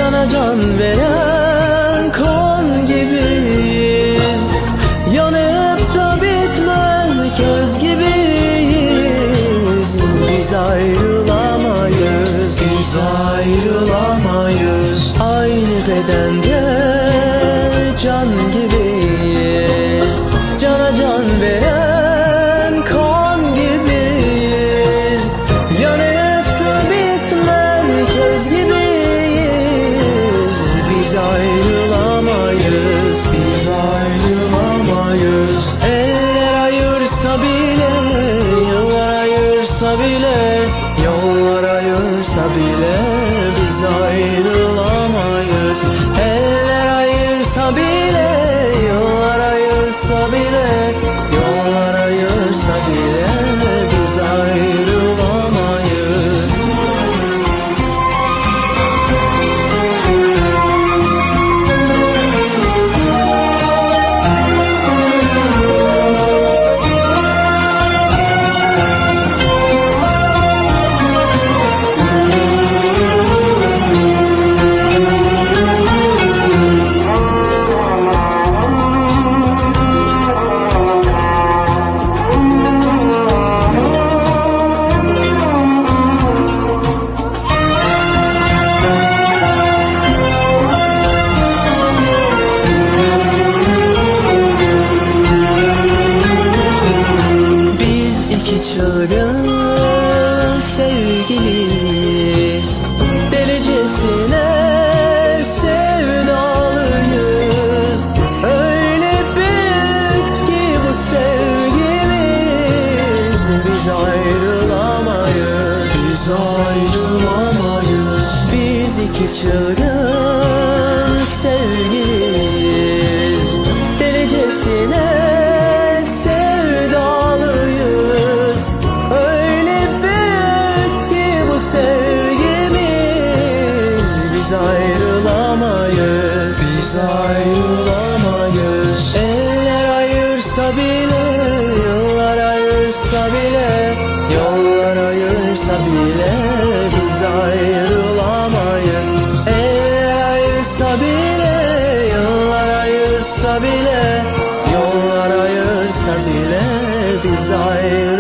cana can veren kon gibiyiz. Yanıp da bitmez köz gibiyiz. Biz ayrılamayız, biz ayrılamayız. Aynı bedende can gibiyiz. Cana can veren kan gibiyiz. Yanıp da bitmez köz gibiyiz. Biz ayrılamayız, biz ayrılamayız. Eller ayırsa bile, yıllar ayırsa bile, yollar ayırsa bile biz ayrılamayız. Eller ayırsa bile, yıllar ayırsa bile, yollar ayırsa bile biz ayrılamayız. Çılgın sevgiliyiz, delicesine sevdalıyız. Öyle büyük ki bu sevgimiz, biz ayrılamayız, biz ayrılamayız. Biz iki çılgın sevgiliyiz, delicesine biz ayrılamayız, biz ayrılamayız. Eller ayırsa bile, yıllar ayırsa bile, yollar ayırsa bile biz ayrılamayız. Eller ayırsa bile, yıllar ayırsa bile, yollar ayırsa bile biz ayrılamayız.